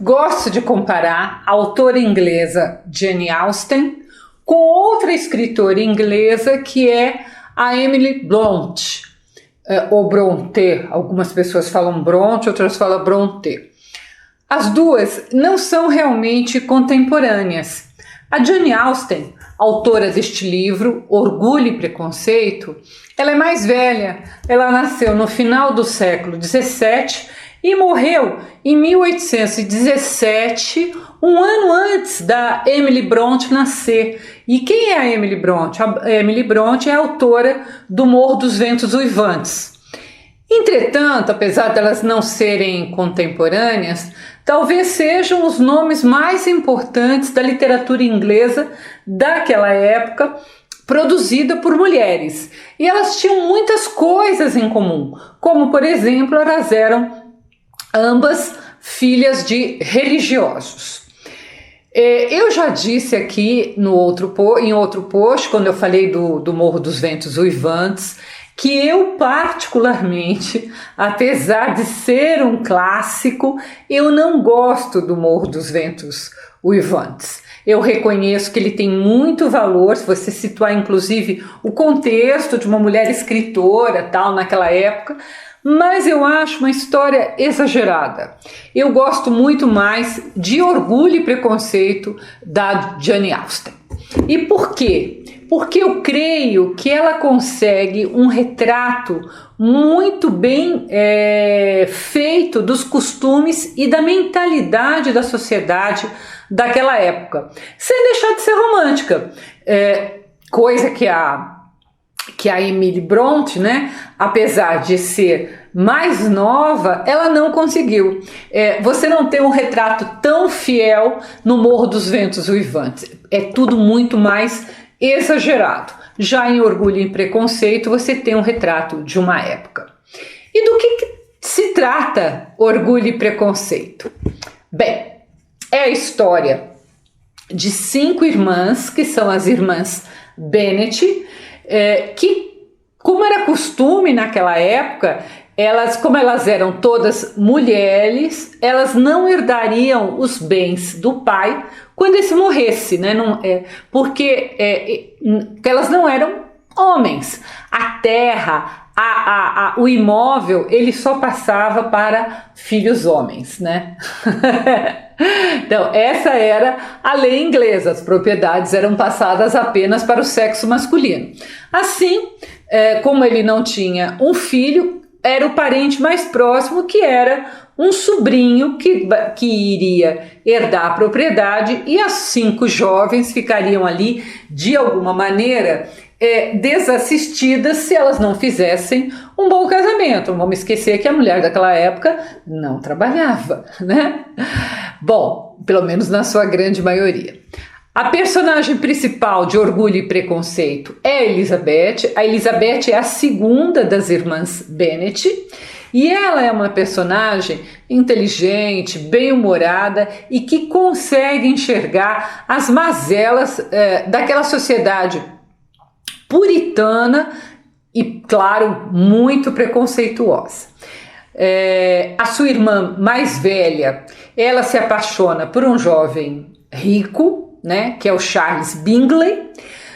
gosto de comparar a autora inglesa Jane Austen com outra escritora inglesa que é a Emily Brontë, ou Brontë, algumas pessoas falam Brontë, outras falam Brontë. As duas não são realmente contemporâneas. A Jane Austen, autora deste livro, Orgulho e Preconceito, ela é mais velha. Ela nasceu no final do século XVII e morreu em 1817, um ano antes da Emily Brontë nascer. E quem é a Emily Brontë? A Emily Brontë é a autora do Morro dos Ventos Uivantes. Entretanto, apesar de elas não serem contemporâneas, talvez sejam os nomes mais importantes da literatura inglesa daquela época, produzida por mulheres. E elas tinham muitas coisas em comum, como, por exemplo, elas eram ambas filhas de religiosos. Eu já disse aqui em outro post, quando eu falei do Morro dos Ventos Uivantes, que eu particularmente, apesar de ser um clássico, eu não gosto do Morro dos Ventos Uivantes. Eu reconheço que ele tem muito valor, se você situar inclusive o contexto de uma mulher escritora tal naquela época, mas eu acho uma história exagerada. Eu gosto muito mais de Orgulho e Preconceito da Jane Austen. E por quê? Porque eu creio que ela consegue um retrato muito bem feito dos costumes e da mentalidade da sociedade daquela época, sem deixar de ser romântica, coisa que a Emily Brontë, né, apesar de ser mais nova, ela não conseguiu. Você não tem um retrato tão fiel no Morro dos Ventos Uivantes, é tudo muito mais exagerado. Já em Orgulho e Preconceito você tem um retrato de uma época. E do que se trata Orgulho e Preconceito? Bem, é a história de 5 irmãs, que são as irmãs Bennet, que, como era costume naquela época, como elas eram todas mulheres, elas não herdariam os bens do pai quando esse morresse, né? Porque elas não eram homens. A terra, o imóvel, ele só passava para filhos homens, né? Então, essa era a lei inglesa, as propriedades eram passadas apenas para o sexo masculino. Assim, como ele não tinha um filho, era o parente mais próximo, que era um sobrinho que iria herdar a propriedade, e as 5 jovens ficariam ali, de alguma maneira, desassistidas se elas não fizessem um bom casamento. Não vamos esquecer que a mulher daquela época não trabalhava, né? Bom, pelo menos na sua grande maioria. A personagem principal de Orgulho e Preconceito é a Elizabeth. A Elizabeth é a segunda das irmãs Bennet e ela é uma personagem inteligente, bem-humorada e que consegue enxergar as mazelas daquela sociedade puritana e, claro, muito preconceituosa. A sua irmã mais velha, ela se apaixona por um jovem rico, né, que é o Charles Bingley,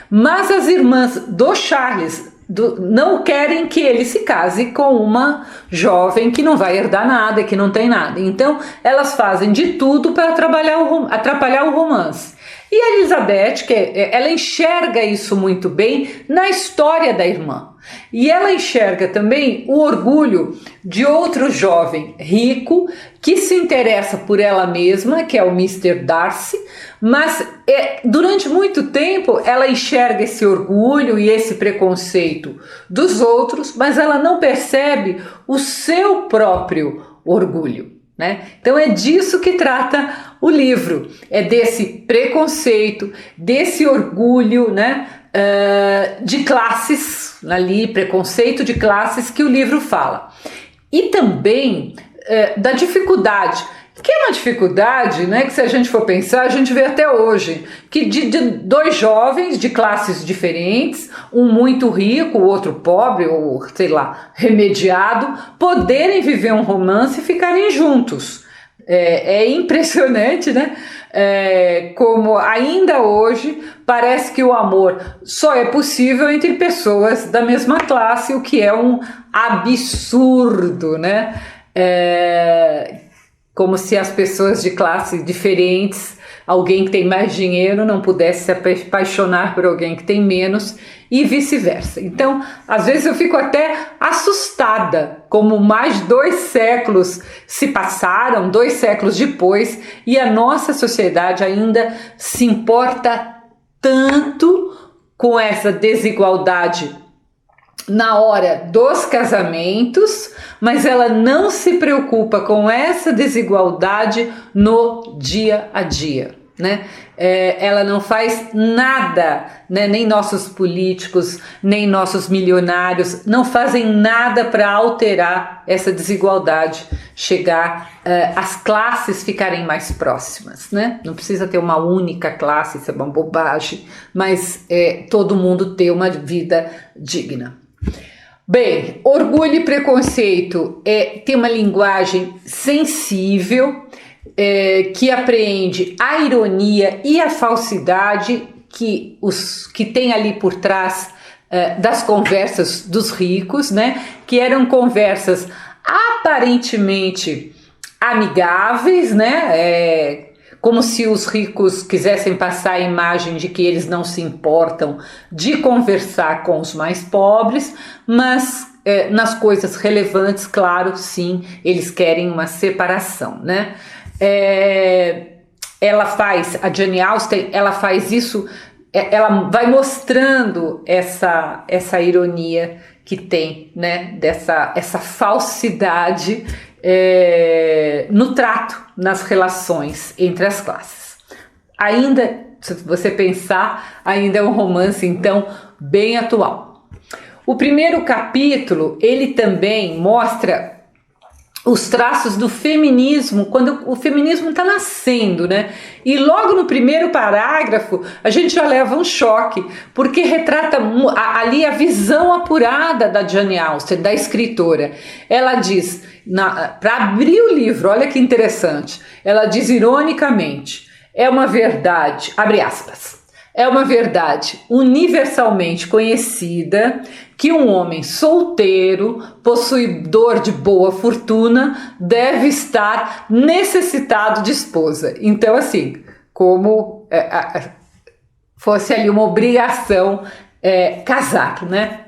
mas as irmãs do Charles não querem que ele se case com uma jovem que não vai herdar nada, que não tem nada. Então elas fazem de tudo para atrapalhar o romance. E a Elizabeth, ela enxerga isso muito bem na história da irmã. E ela enxerga também o orgulho de outro jovem rico que se interessa por ela mesma, que é o Mr. Darcy, mas durante muito tempo ela enxerga esse orgulho e esse preconceito dos outros, mas ela não percebe o seu próprio orgulho, né? Então é disso que trata o livro, é desse preconceito, desse orgulho, né? De classes, ali, preconceito de classes que o livro fala. E também da dificuldade, que é uma dificuldade, né, que se a gente for pensar, a gente vê até hoje, que de 2 jovens de classes diferentes, um muito rico, o outro pobre, ou sei lá, remediado, poderem viver um romance e ficarem juntos. É impressionante, né? Como ainda hoje parece que o amor só é possível entre pessoas da mesma classe, o que é um absurdo, né? Como se as pessoas de classes diferentes, alguém que tem mais dinheiro não pudesse se apaixonar por alguém que tem menos e vice-versa. Então, às vezes eu fico até assustada, como mais de 2 séculos se passaram, 2 séculos depois, e a nossa sociedade ainda se importa tanto com essa desigualdade na hora dos casamentos, mas ela não se preocupa com essa desigualdade no dia a dia, né? Ela não faz nada, né? Nem nossos políticos, nem nossos milionários não fazem nada para alterar essa desigualdade, chegar as classes ficarem mais próximas, né? Não precisa ter uma única classe, isso é uma bobagem, mas todo mundo ter uma vida digna. Bem, Orgulho e Preconceito tem uma linguagem sensível, que apreende a ironia e a falsidade que tem ali por trás das conversas dos ricos, né? Que eram conversas aparentemente amigáveis, né? Como se os ricos quisessem passar a imagem de que eles não se importam de conversar com os mais pobres, mas nas coisas relevantes, claro, sim, eles querem uma separação, né? A Jane Austen, ela faz isso, ela vai mostrando essa ironia que tem, né? Essa falsidade no trato, nas relações entre as classes. Ainda, se você pensar, ainda é um romance, então, bem atual. O primeiro capítulo, ele também mostra os traços do feminismo, quando o feminismo está nascendo, né? E logo no primeiro parágrafo, a gente já leva um choque, porque retrata ali a visão apurada da Jane Austen, da escritora. Ela diz, para abrir o livro, olha que interessante, ela diz ironicamente, é uma verdade, abre aspas, é uma verdade universalmente conhecida que um homem solteiro, possuidor de boa fortuna, deve estar necessitado de esposa. Então, assim, como fosse ali uma obrigação casar, né?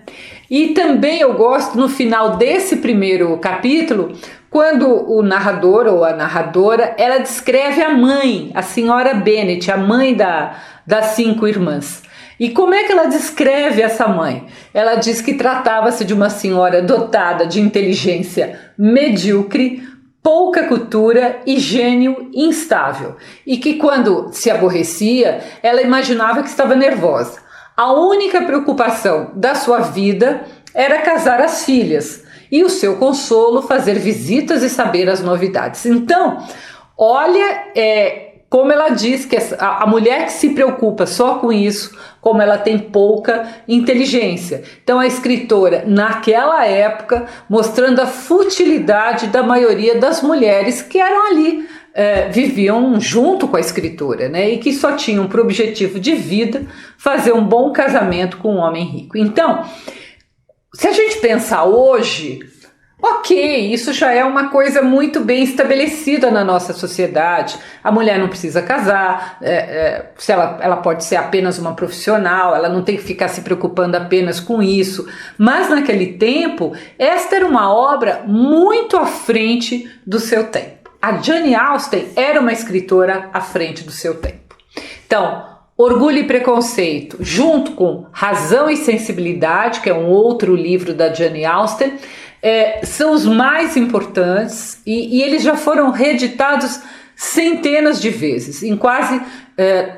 E também eu gosto, no final desse primeiro capítulo, quando o narrador ou a narradora, ela descreve a mãe, a senhora Bennet, a mãe das 5 irmãs. E como é que ela descreve essa mãe? Ela diz que tratava-se de uma senhora dotada de inteligência medíocre, pouca cultura e gênio instável. E que quando se aborrecia, ela imaginava que estava nervosa. A única preocupação da sua vida era casar as filhas e o seu consolo fazer visitas e saber as novidades. Então, olha como ela diz que a mulher que se preocupa só com isso, como ela tem pouca inteligência. Então a escritora, naquela época, mostrando a futilidade da maioria das mulheres que eram ali, viviam junto com a escritora, né? E que só tinham por objetivo de vida fazer um bom casamento com um homem rico. Então, se a gente pensar hoje, ok, isso já é uma coisa muito bem estabelecida na nossa sociedade. A mulher não precisa casar, ela pode ser apenas uma profissional, ela não tem que ficar se preocupando apenas com isso. Mas naquele tempo, esta era uma obra muito à frente do seu tempo. A Jane Austen era uma escritora à frente do seu tempo. Então, Orgulho e Preconceito, junto com Razão e Sensibilidade, que é um outro livro da Jane Austen, são os mais importantes e eles já foram reeditados centenas de vezes em quase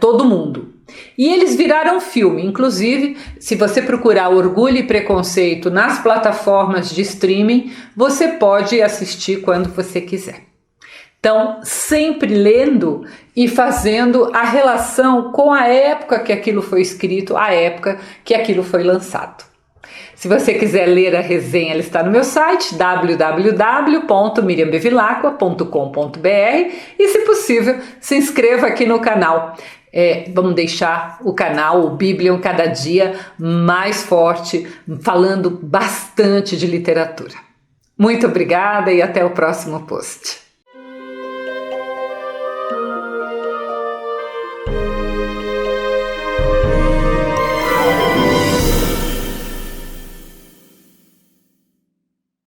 todo mundo. E eles viraram filme, inclusive, se você procurar Orgulho e Preconceito nas plataformas de streaming, você pode assistir quando você quiser. Então, sempre lendo e fazendo a relação com a época que aquilo foi escrito, a época que aquilo foi lançado. Se você quiser ler a resenha, ela está no meu site www.miriambevilacqua.com.br e, se possível, se inscreva aqui no canal. Vamos deixar o canal, o Bíblia Cada Dia, mais forte, falando bastante de literatura. Muito obrigada e até o próximo post.